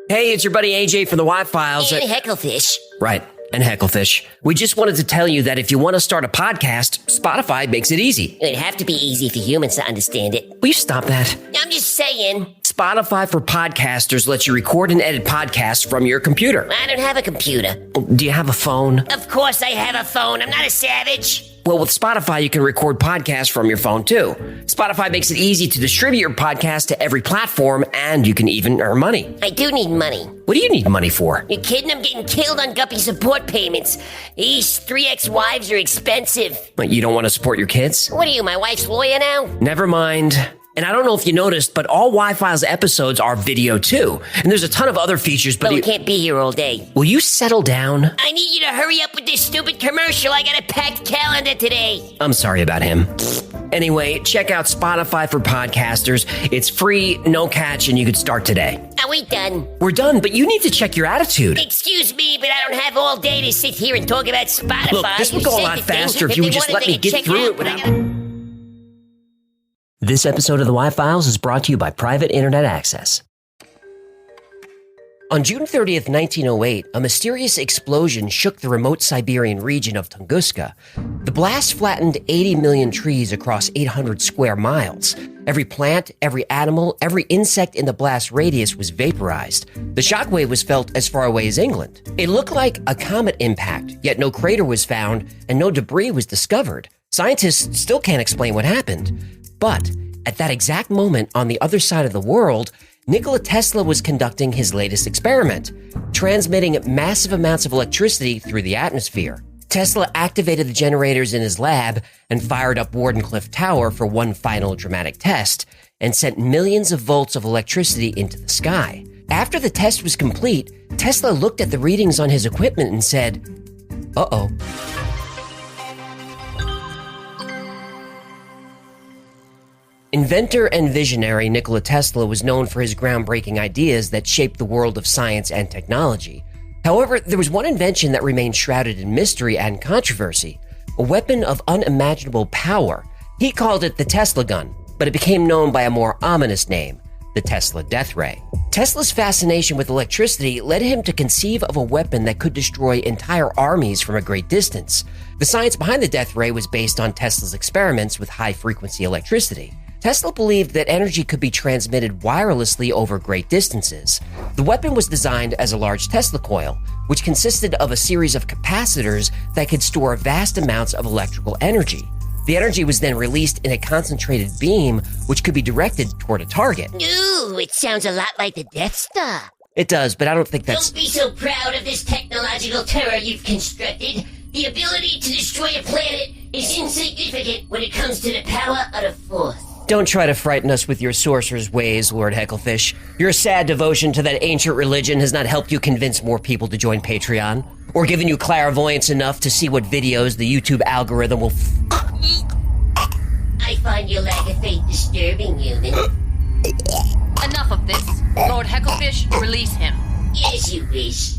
Hey, it's your buddy AJ from the Y-Files. And Hecklefish. Right, and Hecklefish. We just wanted to tell you that if you want to start a podcast, Spotify makes it easy. It'd have to be easy for humans to understand it. Will you stop that? I'm just saying. Spotify for podcasters lets you record and edit podcasts from your computer. I don't have a computer. Do you have a phone? Of course I have a phone. I'm not a savage. Well, with Spotify, you can record podcasts from your phone, too. Spotify makes it easy to distribute your podcast to every platform, and you can even earn money. I do need money. What do you need money for? You kidding? I'm getting killed on Guppy support payments. These 3 ex-wives are expensive. What, you don't want to support your kids? What are you, my wife's lawyer now? Never mind. And I don't know if you noticed, but all Y-Files episodes are video, too. And there's a ton of other features, but we can't be here all day. Will you settle down? I need you to hurry up with this stupid commercial. I got a packed calendar today. I'm sorry about him. Anyway, check out Spotify for podcasters. It's free, no catch, and you could start today. Are we done? We're done, but you need to check your attitude. Excuse me, but I don't have all day to sit here and talk about Spotify. Look, this would go a lot faster if you would just let me get through it without... This episode of the Y-Files is brought to you by Private Internet Access. On June 30th, 1908, a mysterious explosion shook the remote Siberian region of Tunguska. The blast flattened 80 million trees across 800 square miles. Every plant, every animal, every insect in the blast radius was vaporized. The shockwave was felt as far away as England. It looked like a comet impact, yet no crater was found and no debris was discovered. Scientists still can't explain what happened. But at that exact moment on the other side of the world, Nikola Tesla was conducting his latest experiment, transmitting massive amounts of electricity through the atmosphere. Tesla activated the generators in his lab and fired up Wardenclyffe Tower for one final dramatic test and sent millions of volts of electricity into the sky. After the test was complete, Tesla looked at the readings on his equipment and said, "Uh-oh." Inventor and visionary Nikola Tesla was known for his groundbreaking ideas that shaped the world of science and technology. However, there was one invention that remained shrouded in mystery and controversy, a weapon of unimaginable power. He called it the Tesla gun, but it became known by a more ominous name, the Tesla death ray. Tesla's fascination with electricity led him to conceive of a weapon that could destroy entire armies from a great distance. The science behind the death ray was based on Tesla's experiments with high-frequency electricity. Tesla believed that energy could be transmitted wirelessly over great distances. The weapon was designed as a large Tesla coil, which consisted of a series of capacitors that could store vast amounts of electrical energy. The energy was then released in a concentrated beam, which could be directed toward a target. Ooh, it sounds a lot like the Death Star. It does, but I don't think that's... Don't be so proud of this technological terror you've constructed. The ability to destroy a planet is insignificant when it comes to the power of the Force. Don't try to frighten us with your sorcerer's ways, Lord Hecklefish. Your sad devotion to that ancient religion has not helped you convince more people to join Patreon, or given you clairvoyance enough to see what videos the YouTube algorithm will I find your lack of faith disturbing, human. Enough of this. Lord Hecklefish, release him. Yes, you wish.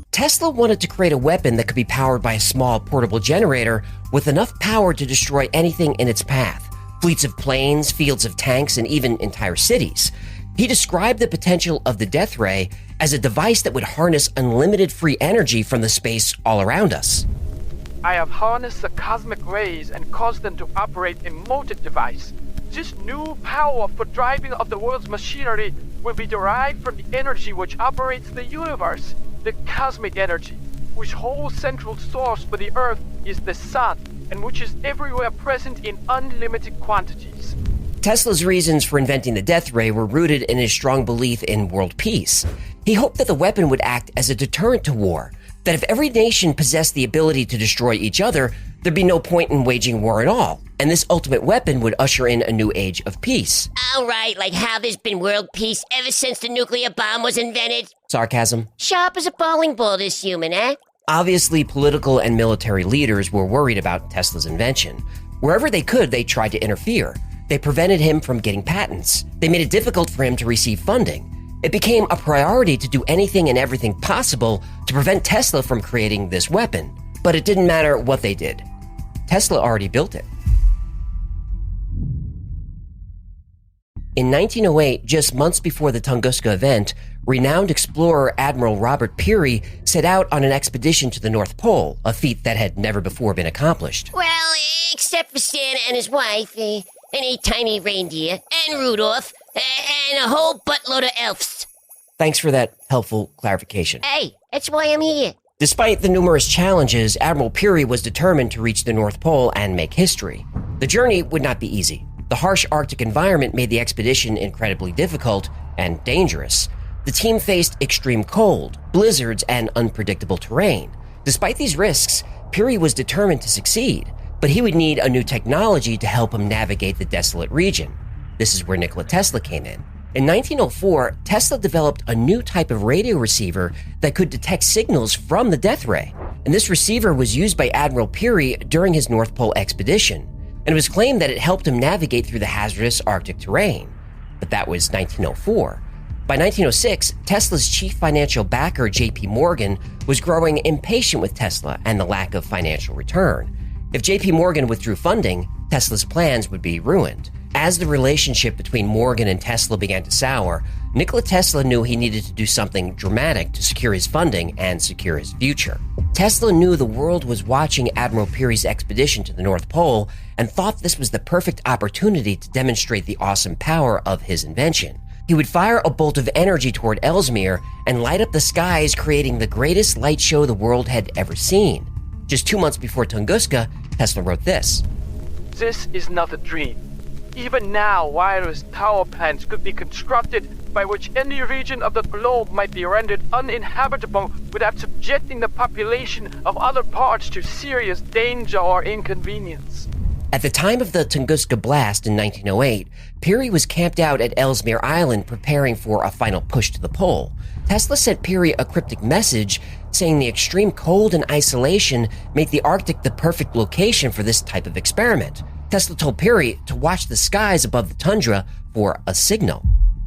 Tesla wanted to create a weapon that could be powered by a small portable generator with enough power to destroy anything in its path. Fleets of planes, fields of tanks, and even entire cities. He described the potential of the death ray as a device that would harness unlimited free energy from the space all around us. I have harnessed the cosmic rays and caused them to operate a motor device. This new power for driving of the world's machinery will be derived from the energy which operates the universe. The cosmic energy, whose whole central source for the Earth is the sun, and which is everywhere present in unlimited quantities. Tesla's reasons for inventing the death ray were rooted in his strong belief in world peace. He hoped that the weapon would act as a deterrent to war, that if every nation possessed the ability to destroy each other, there'd be no point in waging war at all, and this ultimate weapon would usher in a new age of peace. All right, like how there's been world peace ever since the nuclear bomb was invented. Sarcasm. Sharp as a bowling ball, this human, eh? Obviously, political and military leaders were worried about Tesla's invention. Wherever they could, they tried to interfere. They prevented him from getting patents. They made it difficult for him to receive funding. It became a priority to do anything and everything possible to prevent Tesla from creating this weapon. But it didn't matter what they did. Tesla already built it. In 1908, just months before the Tunguska event, renowned explorer Admiral Robert Peary set out on an expedition to the North Pole, a feat that had never before been accomplished. Well, except for Santa and his wife, and a tiny reindeer, and Rudolph, and a whole buttload of elves. Thanks for that helpful clarification. Hey, that's why I'm here. Despite the numerous challenges, Admiral Peary was determined to reach the North Pole and make history. The journey would not be easy. The harsh Arctic environment made the expedition incredibly difficult and dangerous. The team faced extreme cold, blizzards, and unpredictable terrain. Despite these risks, Peary was determined to succeed, but he would need a new technology to help him navigate the desolate region. This is where Nikola Tesla came in. In 1904, Tesla developed a new type of radio receiver that could detect signals from the death ray. And this receiver was used by Admiral Peary during his North Pole expedition. And it was claimed that it helped him navigate through the hazardous Arctic terrain. But that was 1904. By 1906, Tesla's chief financial backer, J.P. Morgan, was growing impatient with Tesla and the lack of financial return. If J.P. Morgan withdrew funding, Tesla's plans would be ruined. As the relationship between Morgan and Tesla began to sour, Nikola Tesla knew he needed to do something dramatic to secure his funding and secure his future. Tesla knew the world was watching Admiral Peary's expedition to the North Pole and thought this was the perfect opportunity to demonstrate the awesome power of his invention. He would fire a bolt of energy toward Ellesmere and light up the skies, creating the greatest light show the world had ever seen. Just 2 months before Tunguska, Tesla wrote this. This is not a dream. Even now, wireless power plants could be constructed by which any region of the globe might be rendered uninhabitable without subjecting the population of other parts to serious danger or inconvenience. At the time of the Tunguska blast in 1908, Peary was camped out at Ellesmere Island preparing for a final push to the pole. Tesla sent Peary a cryptic message saying the extreme cold and isolation make the Arctic the perfect location for this type of experiment. Tesla told Peary to watch the skies above the tundra for a signal.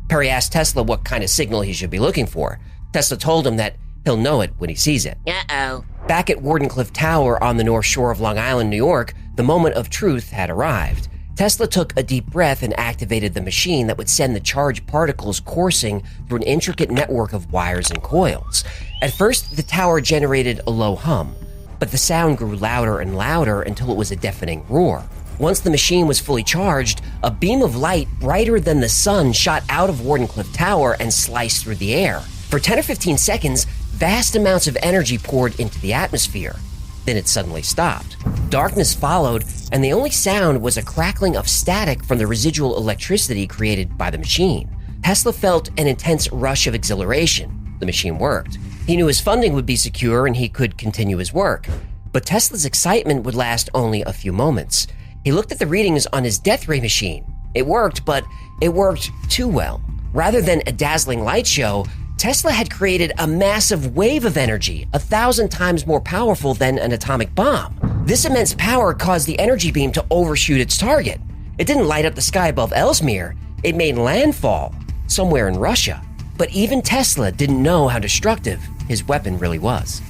Peary asked Tesla what kind of signal he should be looking for. Tesla told him that he'll know it when he sees it. Uh-oh. Back at Wardenclyffe Tower on the North Shore of Long Island, New York, the moment of truth had arrived. Tesla took a deep breath and activated the machine that would send the charged particles coursing through an intricate network of wires and coils. At first, the tower generated a low hum, but the sound grew louder and louder until it was a deafening roar. Once the machine was fully charged, a beam of light brighter than the sun shot out of Wardenclyffe Tower and sliced through the air. For 10 or 15 seconds, vast amounts of energy poured into the atmosphere. Then it suddenly stopped. Darkness followed, and the only sound was a crackling of static from the residual electricity created by the machine. Tesla felt an intense rush of exhilaration. The machine worked. He knew his funding would be secure and he could continue his work. But Tesla's excitement would last only a few moments. He looked at the readings on his death ray machine. It worked, but it worked too well. Rather than a dazzling light show, Tesla had created a massive wave of energy, 1,000 times more powerful than an atomic bomb. This immense power caused the energy beam to overshoot its target. It didn't light up the sky above Ellesmere. It made landfall somewhere in Russia. But even Tesla didn't know how destructive his weapon really was.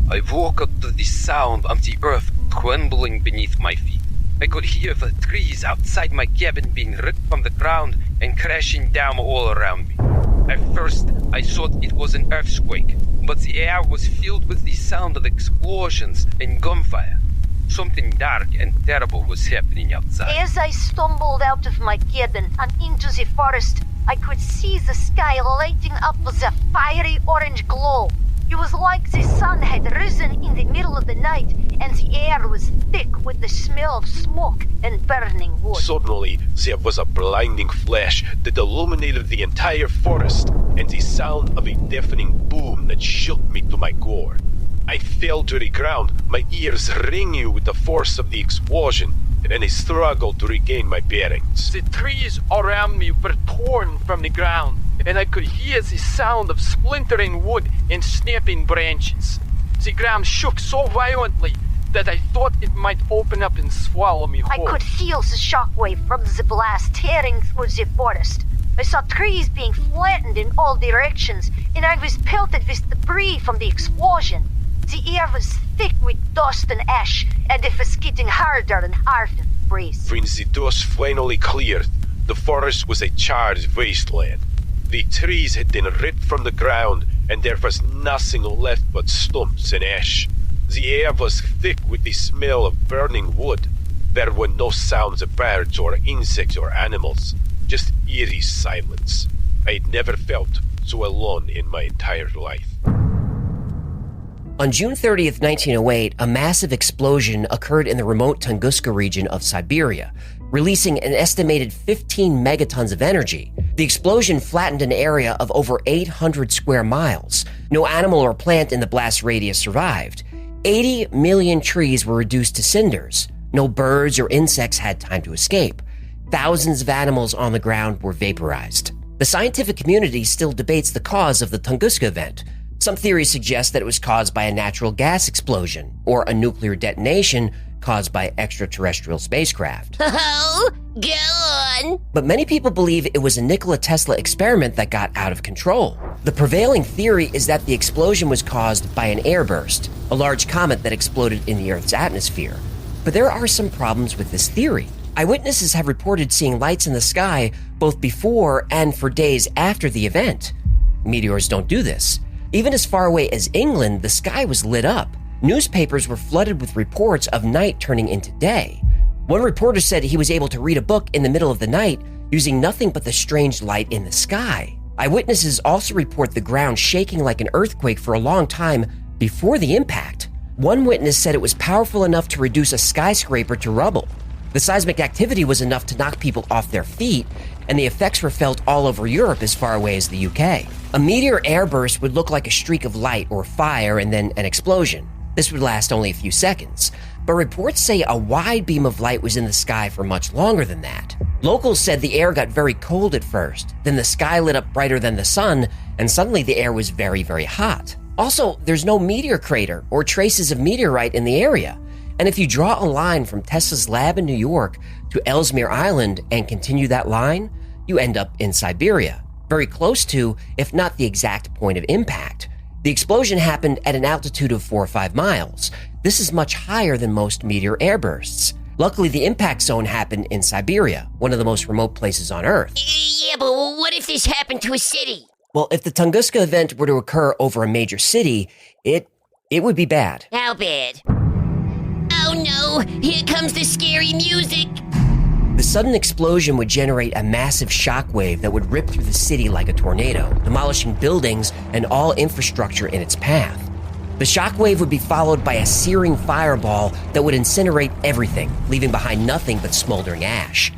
I woke up to the sound of the earth trembling beneath my feet. I could hear the trees outside my cabin being ripped from the ground and crashing down all around me. At first, I thought it was an earthquake, but the air was filled with the sound of explosions and gunfire. Something dark and terrible was happening outside. As I stumbled out of my cabin and into the forest, I could see the sky lighting up with a fiery orange glow. It was like the sun had risen in the middle of the night, and the air was thick with the smell of smoke and burning wood. Suddenly, there was a blinding flash that illuminated the entire forest, and the sound of a deafening boom that shook me to my core. I fell to the ground, my ears ringing with the force of the explosion, and then I struggled to regain my bearings. The trees around me were torn from the ground, and I could hear the sound of splintering wood and snapping branches. The ground shook so violently that I thought it might open up and swallow me whole. I could feel the shockwave from the blast tearing through the forest. I saw trees being flattened in all directions, and I was pelted with debris from the explosion. The air was thick with dust and ash, and it was getting harder and harder to breathe. When the dust finally cleared, the forest was a charred wasteland. The trees had been ripped from the ground, and there was nothing left but stumps and ash. The air was thick with the smell of burning wood. There were no sounds of birds or insects or animals, just eerie silence. I'd never felt so alone in my entire life. On June 30th, 1908, a massive explosion occurred in the remote Tunguska region of Siberia, releasing an estimated 15 megatons of energy. The explosion flattened an area of over 800 square miles. No animal or plant in the blast radius survived. 80 million trees were reduced to cinders. No birds or insects had time to escape. Thousands of animals on the ground were vaporized. The scientific community still debates the cause of the Tunguska event. Some theories suggest that it was caused by a natural gas explosion or a nuclear detonation caused by extraterrestrial spacecraft. Oh, go on. But many people believe it was a Nikola Tesla experiment that got out of control. The prevailing theory is that the explosion was caused by an airburst, a large comet that exploded in the Earth's atmosphere. But there are some problems with this theory. Eyewitnesses have reported seeing lights in the sky both before and for days after the event. Meteors don't do this. Even as far away as England, the sky was lit up. Newspapers were flooded with reports of night turning into day. One reporter said he was able to read a book in the middle of the night using nothing but the strange light in the sky. Eyewitnesses also report the ground shaking like an earthquake for a long time before the impact. One witness said it was powerful enough to reduce a skyscraper to rubble. The seismic activity was enough to knock people off their feet, and the effects were felt all over Europe as far away as the UK. A meteor airburst would look like a streak of light or fire and then an explosion. This would last only a few seconds, but reports say a wide beam of light was in the sky for much longer than that. Locals said the air got very cold at first, then the sky lit up brighter than the sun, and suddenly the air was very, very hot. Also, there's no meteor crater or traces of meteorite in the area. And if you draw a line from Tesla's lab in New York to Ellesmere Island and continue that line, you end up in Siberia, very close to, if not the exact point of impact. The explosion happened at an altitude of 4 or 5 miles. This is much higher than most meteor airbursts. Luckily, the impact zone happened in Siberia, one of the most remote places on Earth. Yeah, but what if this happened to a city? Well, if the Tunguska event were to occur over a major city, it would be bad. How bad? Oh no, here comes the scary music. The sudden explosion would generate a massive shockwave that would rip through the city like a tornado, demolishing buildings and all infrastructure in its path. The shockwave would be followed by a searing fireball that would incinerate everything, leaving behind nothing but smoldering ash.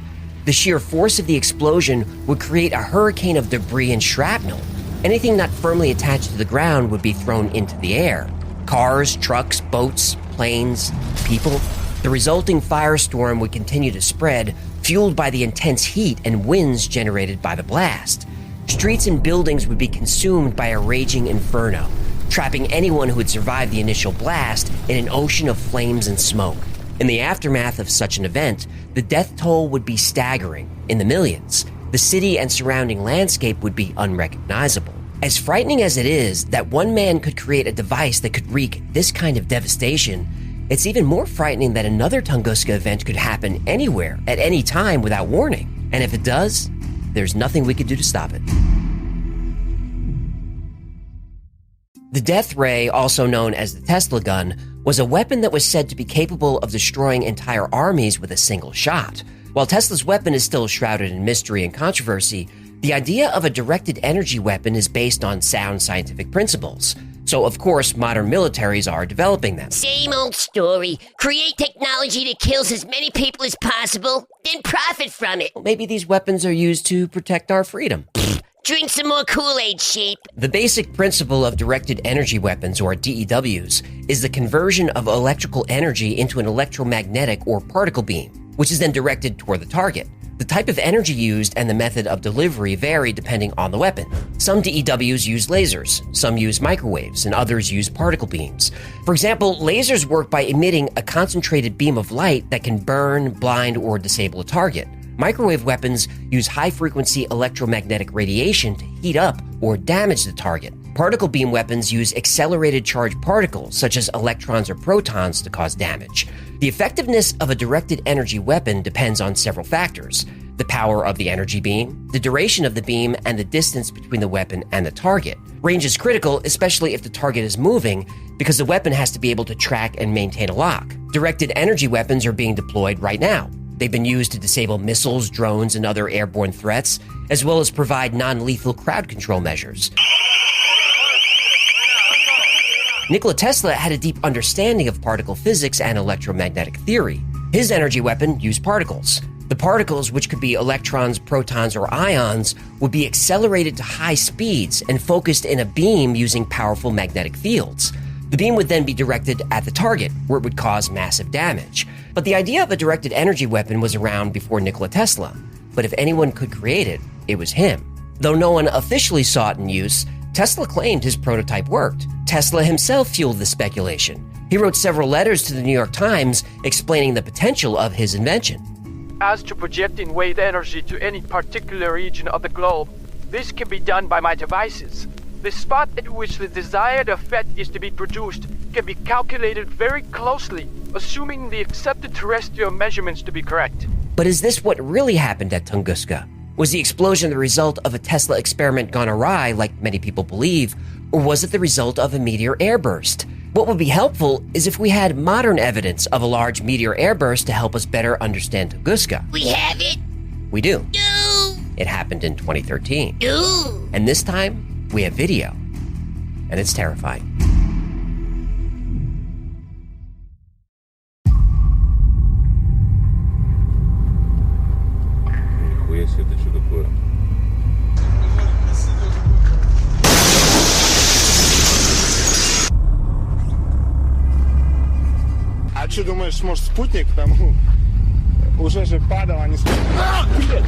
The sheer force of the explosion would create a hurricane of debris and shrapnel. Anything not firmly attached to the ground would be thrown into the air. Cars, trucks, boats, planes, people. The resulting firestorm would continue to spread, fueled by the intense heat and winds generated by the blast. Streets and buildings would be consumed by a raging inferno, trapping anyone who had survived the initial blast in an ocean of flames and smoke. In the aftermath of such an event, the death toll would be staggering, in the millions. The city and surrounding landscape would be unrecognizable. As frightening as it is that one man could create a device that could wreak this kind of devastation, it's even more frightening that another Tunguska event could happen anywhere, at any time, without warning. And if it does, there's nothing we could do to stop it. The death ray, also known as the Tesla gun, was a weapon that was said to be capable of destroying entire armies with a single shot. While Tesla's weapon is still shrouded in mystery and controversy, the idea of a directed energy weapon is based on sound scientific principles. So, of course, modern militaries are developing them. Same old story. Create technology that kills as many people as possible, then profit from it. Maybe these weapons are used to protect our freedom. Drink some more Kool-Aid, sheep. The basic principle of directed energy weapons, or DEWs, is the conversion of electrical energy into an electromagnetic or particle beam, which is then directed toward the target. The type of energy used and the method of delivery vary depending on the weapon. Some DEWs use lasers, some use microwaves, and others use particle beams. For example, lasers work by emitting a concentrated beam of light that can burn, blind, or disable a target. Microwave weapons use high-frequency electromagnetic radiation to heat up or damage the target. Particle beam weapons use accelerated charged particles, such as electrons or protons, to cause damage. The effectiveness of a directed energy weapon depends on several factors: the power of the energy beam, the duration of the beam, and the distance between the weapon and the target. Range is critical, especially if the target is moving, because the weapon has to be able to track and maintain a lock. Directed energy weapons are being deployed right now. They've been used to disable missiles, drones, and other airborne threats, as well as provide non-lethal crowd control measures. Nikola Tesla had a deep understanding of particle physics and electromagnetic theory. His energy weapon used particles. The particles, which could be electrons, protons, or ions, would be accelerated to high speeds and focused in a beam using powerful magnetic fields. The beam would then be directed at the target, where it would cause massive damage. But the idea of a directed energy weapon was around before Nikola Tesla. But if anyone could create it, it was him. Though no one officially saw it in use, Tesla claimed his prototype worked. Tesla himself fueled the speculation. He wrote several letters to the New York Times explaining the potential of his invention. As to projecting wave energy to any particular region of the globe, this can be done by my devices. The spot at which the desired effect is to be produced can be calculated very closely, assuming the accepted terrestrial measurements to be correct. But is this what really happened at Tunguska? Was the explosion the result of a Tesla experiment gone awry, like many people believe, or was it the result of a meteor airburst? What would be helpful is if we had modern evidence of a large meteor airburst to help us better understand Tunguska. We have it? We do. No! It happened in 2013. No! And this time, we have video. And it's terrifying. А что думаешь, может спутник там уже же падал, а не спутник?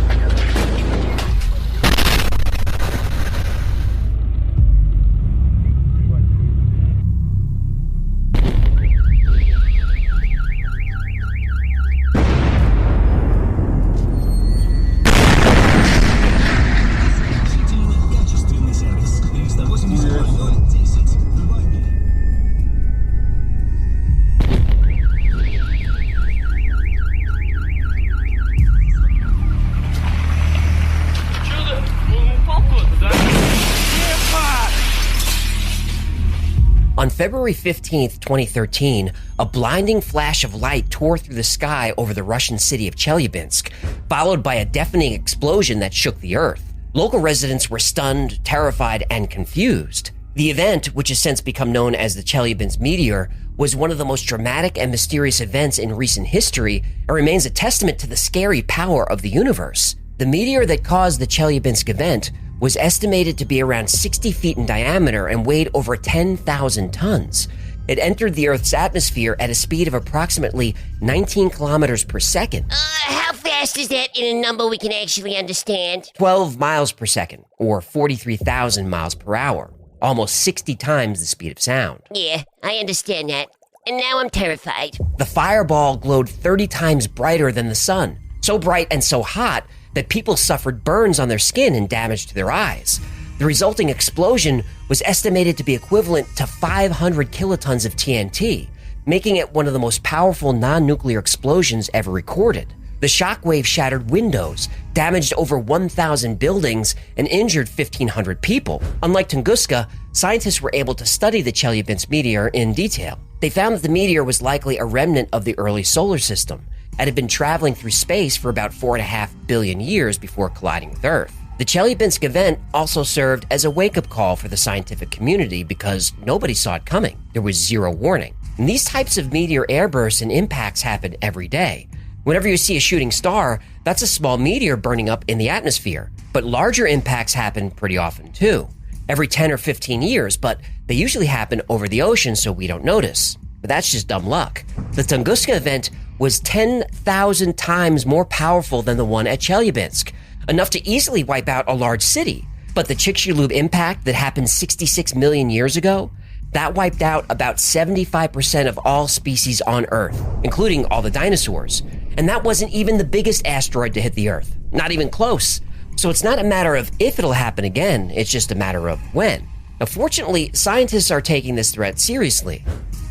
On February 15th, 2013, a blinding flash of light tore through the sky over the Russian city of Chelyabinsk, followed by a deafening explosion that shook the earth. Local residents were stunned, terrified, and confused. The event, which has since become known as the Chelyabinsk meteor, was one of the most dramatic and mysterious events in recent history and remains a testament to the scary power of the universe. The meteor that caused the Chelyabinsk event was estimated to be around 60 feet in diameter and weighed over 10,000 tons. It entered the Earth's atmosphere at a speed of approximately 19 kilometers per second. How fast is that in a number we can actually understand? 12 miles per second, or 43,000 miles per hour, almost 60 times the speed of sound. Yeah, I understand that. And now I'm terrified. The fireball glowed 30 times brighter than the sun, so bright and so hot that people suffered burns on their skin and damage to their eyes. The resulting explosion was estimated to be equivalent to 500 kilotons of TNT, making it one of the most powerful non-nuclear explosions ever recorded. The shockwave shattered windows, damaged over 1,000 buildings, and injured 1,500 people. Unlike Tunguska, scientists were able to study the Chelyabinsk meteor in detail. They found that the meteor was likely a remnant of the early solar system, and had been traveling through space for about 4.5 billion years before colliding with Earth. The Chelyabinsk event also served as a wake-up call for the scientific community because nobody saw it coming. There was zero warning. And these types of meteor airbursts and impacts happen every day. Whenever you see a shooting star, that's a small meteor burning up in the atmosphere. But larger impacts happen pretty often too. Every 10 or 15 years, but they usually happen over the ocean so we don't notice. But that's just dumb luck. The Tunguska event was 10,000 times more powerful than the one at Chelyabinsk, enough to easily wipe out a large city. But the Chicxulub impact that happened 66 million years ago, that wiped out about 75% of all species on Earth, including all the dinosaurs. And that wasn't even the biggest asteroid to hit the Earth, not even close. So it's not a matter of if it'll happen again, it's just a matter of when. Now, fortunately, scientists are taking this threat seriously.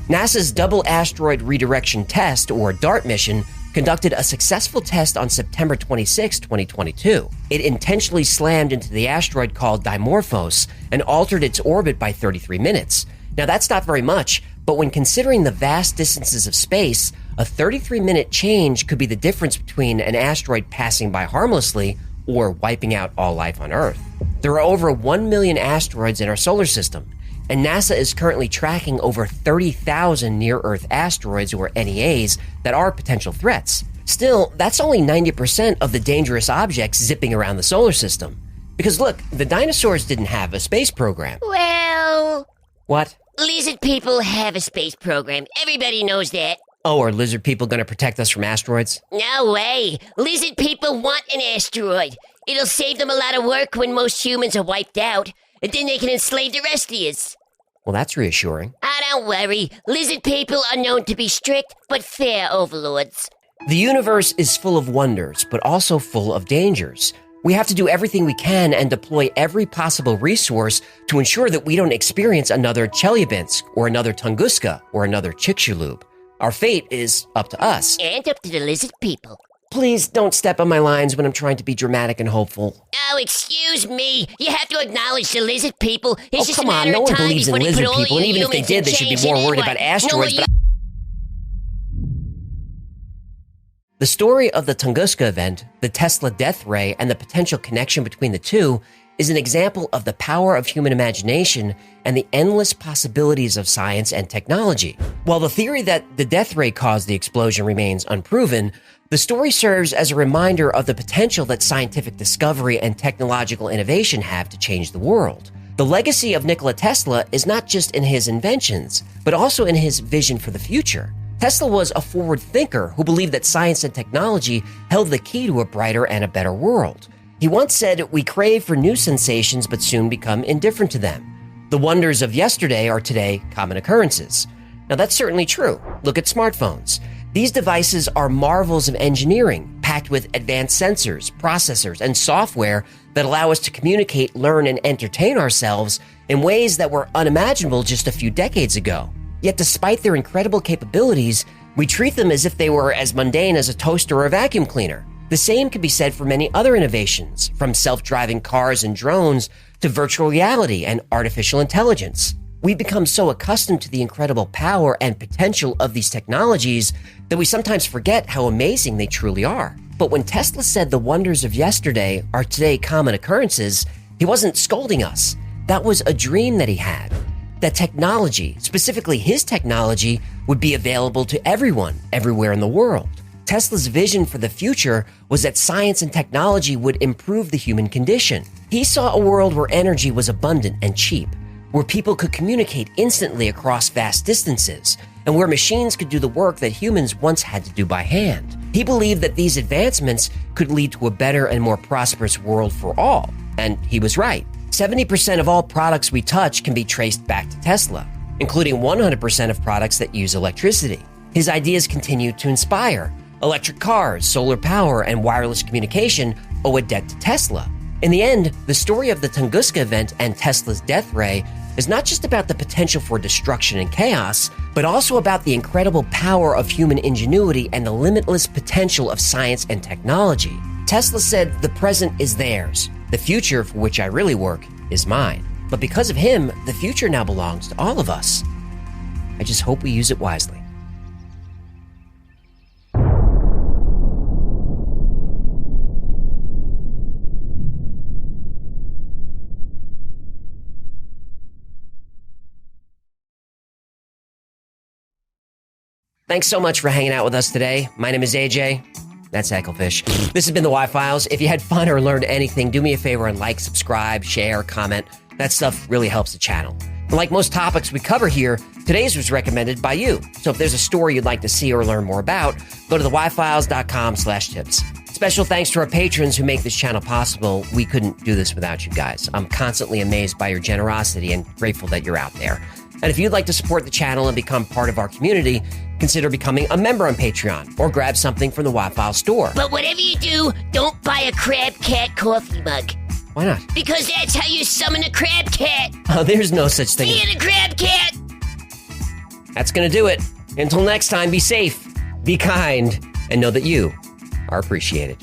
NASA's Double Asteroid Redirection Test, or DART mission, conducted a successful test on September 26, 2022. It intentionally slammed into the asteroid called Dimorphos and altered its orbit by 33 minutes. Now, that's not very much, but when considering the vast distances of space, a 33-minute change could be the difference between an asteroid passing by harmlessly or wiping out all life on Earth. There are over 1 million asteroids in our solar system, and NASA is currently tracking over 30,000 near-Earth asteroids, or NEAs, that are potential threats. Still, that's only 90% of the dangerous objects zipping around the solar system. Because look, the dinosaurs didn't have a space program. Well, What? lizard people have a space program. Everybody knows that. Oh, are lizard people going to protect us from asteroids? No way. Lizard people want an asteroid. It'll save them a lot of work when most humans are wiped out, and then they can enslave the rest of us. Well, that's reassuring. Don't worry. Lizard people are known to be strict but fair overlords. The universe is full of wonders, but also full of dangers. We have to do everything we can and deploy every possible resource to ensure that we don't experience another Chelyabinsk or another Tunguska or another Chicxulub. Our fate is up to us. And up to the lizard people. Please don't step on my lines when I'm trying to be dramatic and hopeful. Oh, excuse me. You have to acknowledge the lizard people. It's just Come a matter on, no of one time believes in before they lizard put all people, and you even if they humans did, in they should be chains more anyway. worried about asteroids. No, But the story of the Tunguska event, the Tesla death ray, and the potential connection between the two is an example of the power of human imagination and the endless possibilities of science and technology. While the theory that the death ray caused the explosion remains unproven, the story serves as a reminder of the potential that scientific discovery and technological innovation have to change the world. The legacy of Nikola Tesla is not just in his inventions, but also in his vision for the future. Tesla was a forward thinker who believed that science and technology held the key to a brighter and a better world. He once said, "We crave for new sensations but soon become indifferent to them. The wonders of yesterday are today common occurrences." Now that's certainly true. Look at smartphones. These devices are marvels of engineering, packed with advanced sensors, processors, and software that allow us to communicate, learn, and entertain ourselves in ways that were unimaginable just a few decades ago. Yet despite their incredible capabilities, we treat them as if they were as mundane as a toaster or a vacuum cleaner. The same can be said for many other innovations, from self-driving cars and drones to virtual reality and artificial intelligence. We've become so accustomed to the incredible power and potential of these technologies that we sometimes forget how amazing they truly are. But when Tesla said the wonders of yesterday are today common occurrences, he wasn't scolding us. That was a dream that he had. That technology, specifically his technology, would be available to everyone, everywhere in the world. Tesla's vision for the future was that science and technology would improve the human condition. He saw a world where energy was abundant and cheap, where people could communicate instantly across vast distances, and where machines could do the work that humans once had to do by hand. He believed that these advancements could lead to a better and more prosperous world for all, and he was right. 70% of all products we touch can be traced back to Tesla, including 100% of products that use electricity. His ideas continue to inspire. Electric cars, solar power, and wireless communication owe a debt to Tesla. In the end, the story of the Tunguska event and Tesla's death ray is not just about the potential for destruction and chaos, but also about the incredible power of human ingenuity and the limitless potential of science and technology. Tesla said, "The present is theirs. The future for which I really work is mine." But because of him, the future now belongs to all of us. I just hope we use it wisely. Thanks so much for hanging out with us today. My name is AJ. That's Hecklefish. This has been the Y-Files. If you had fun or learned anything, do me a favor and like, subscribe, share, comment. That stuff really helps the channel. And like most topics we cover here, today's was recommended by you. So if there's a story you'd like to see or learn more about, go to theyfiles.com/tips. Special thanks to our patrons who make this channel possible. We couldn't do this without you guys. I'm constantly amazed by your generosity and grateful that you're out there. And if you'd like to support the channel and become part of our community, consider becoming a member on Patreon or grab something from the Y-File store. But whatever you do, don't buy a crab cat coffee mug. Why not? Because that's how you summon a crab cat. Oh, there's no such thing. See you, the crab cat. That's gonna do it. Until next time, be safe, be kind, and know that you are appreciated.